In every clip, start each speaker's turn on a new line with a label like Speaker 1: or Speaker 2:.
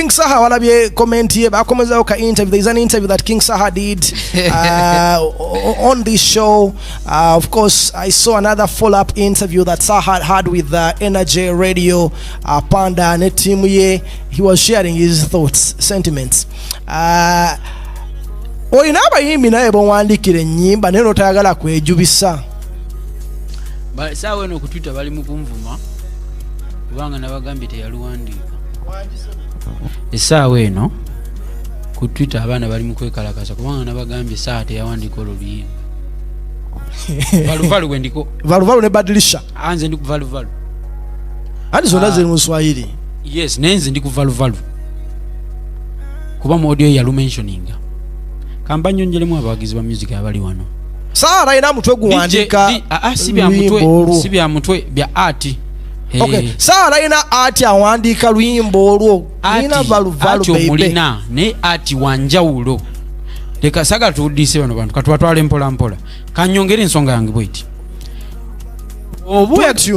Speaker 1: King Saha walabye comment ye bakomeza ka interview. There is an interview that King Saha did on this show. Of course, I saw another follow-up interview that Saha had with Energy Radio Panda and team ye. He was sharing his thoughts, sentiments. Oyina abayimbi naye bwandikire ennyimba naye otayagala kwejubisa.
Speaker 2: Sawa eno ku Twitter bali mu kunvuma kubanga nabagambye teyaluwandiika. Essaawa eno ku Twitter abaana bali mu kwekalakasa kubanga nabagambye Saha teyawandiika oluyimba. Valuvalu wendiko.
Speaker 1: Valuvalu ne badilisha.
Speaker 2: Anze ndi ku valuvalu.
Speaker 1: Andi zonna ziri mu Swahili.
Speaker 2: Yes, nenze ndi ku valuvalu. Kuba mu audio ya mentioninga. Kamba nyonjelemu abawagizi ba music abali wano.
Speaker 1: Saha ina mutwe guwandika.
Speaker 2: Sibya mutwe bya art.
Speaker 1: Okay, Saha ina art awandika luyimbo olwo. Ina valuvalu baby.
Speaker 2: Mulina ne art wanjawulo. Leka saga tudise bano bantu katwatwale mpola mpola. Kanyongere ensonga yange bwiti.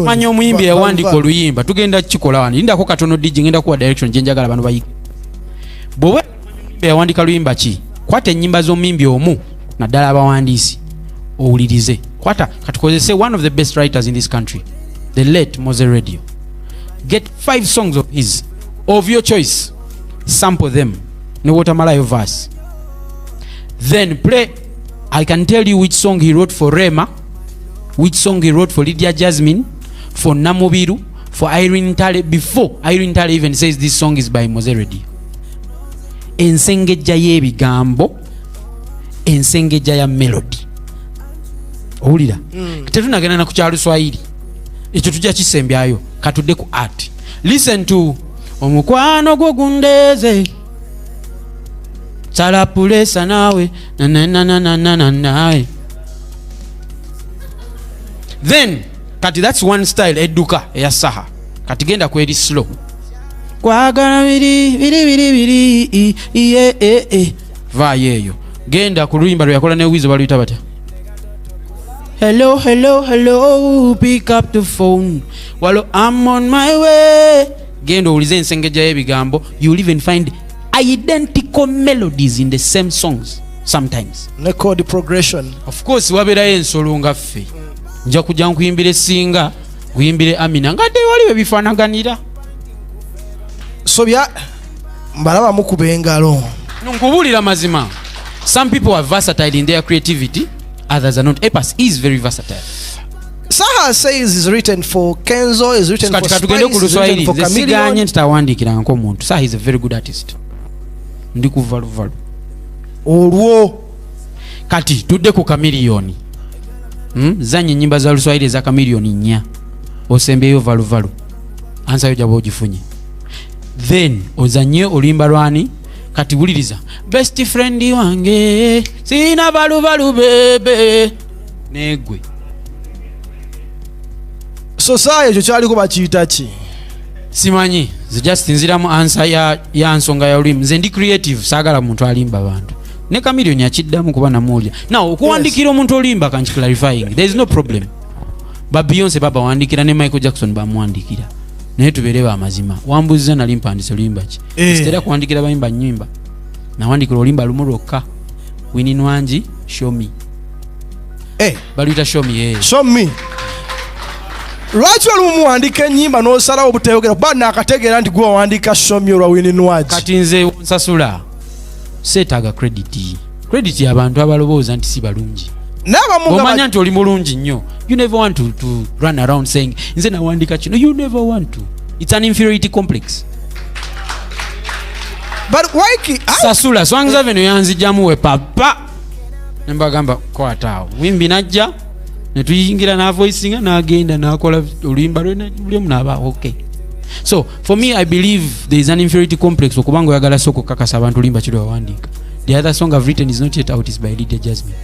Speaker 2: Manyo omuyimbi yawandika oluyimba tugenda kikola wani. Ndako katono DJ ngenda kuwa direction jenjagala bano bayike. Bowe yawandika luyimba ki? Kwata ennyimba z'omuyimbi omu naddala abawandiisi owulirize. Kwata katukozese one of the best writers in this country, the late Mose Radio. Get 5 songs of his, of your choice, sample them ne watermalayo verse, then play. I can tell you which song he wrote for Rema, which song he wrote for Lydia Jasmine, for Namubiru, for Irene Tale, before Irene Tale even says this song is by Mose Radio. Ensengejja y'ebigambo, ensengejja ya melody. Owulira tetunagenda na ku kyalo Swahili ekyo tujja kisembyayo katudde ku art. Listen to omukwano gwo gundeze salapulesa nawe nawe. Then kati that's one style eduka ya Saha. Kati genda kweri slow kwagala biri va yeyo genda ku luyimba lwe yakola ne Wizo baluyita batya. Hello, hello, hello, pick up the phone. While I'm on my way. Genda ulize ensengejja y'ebigambo. You'll even find identical melodies in the same songs sometimes.
Speaker 1: Record progression.
Speaker 2: Of course, wabeerayo ensolo nga ffe. Nja kujja nkuyimbire Singa, kuyimbire Amina. Nga dde waliwo ebifaanaganira.
Speaker 1: So bya mbalaba mukube engalo.
Speaker 2: Nkubuulira mazima. Some people are versatile in their creativity. Others are not. Epas is very versatile.
Speaker 1: Saha says is written for Kenzo, is written for Spice, is written for Chameleon.
Speaker 2: Saha is a very good artist. Ndiku valu.
Speaker 1: Olwo
Speaker 2: kati tudde ku Chameleon. Zanye nyimba za Luswahili za Chameleon nya. Osembeyo valu. Ansa yo jabo ogifunye. Then ozanye olimba lwani kati wuliriza best friend wange sina valu bebe negwe.
Speaker 1: So Saha ekyo kyaliko bakiyita ki?
Speaker 2: Simanyi just nziramu answer ya nsonga ya olulimi. Nze ndi creative saagala muntu alimba abantu ne Chameleon yakiddamu kuba namuulya. Now okuwandikira omuntu olimba kanchi clarifying there is no problem. Ba Beyonce baba wandikira ne Michael Jackson bamwandikira naye tubeere amazima. Wambuziza nali mpandise oluyimba ki? Sitera kuwandikira bayimba nnyimba nawandikira oluyimba lumu lwokka. Winnie Nwangi show me. Baluyita show me.
Speaker 1: Show me. Lwaki olumuwandika ennyimba n'osalawo obutayogera kuba naakategeera nti gwe wawandika show me olwa Winnie Nwangi.
Speaker 2: Kati nze nsasula seetaaga credit y'abantu abalowooza nti si balungi. Omanya nti oli mulungi nnyo. You never want to run around saying nze nawandika kino. You never want to. It's an inferiority complex.
Speaker 1: But Ykee
Speaker 2: sasula Swangs Avenue yanzijjamu we papa nembagamba kwataawo wimbi najja ne tuyingira na voicing n'agenda n'akola oluyimba lwe buli omu n'aba okay. So for me I believe there is an inferiority complex okubanga oyagala soko kakasa abantu limba kiri wawandika. The other song I've written is not yet out, is by Lydia Jasmine.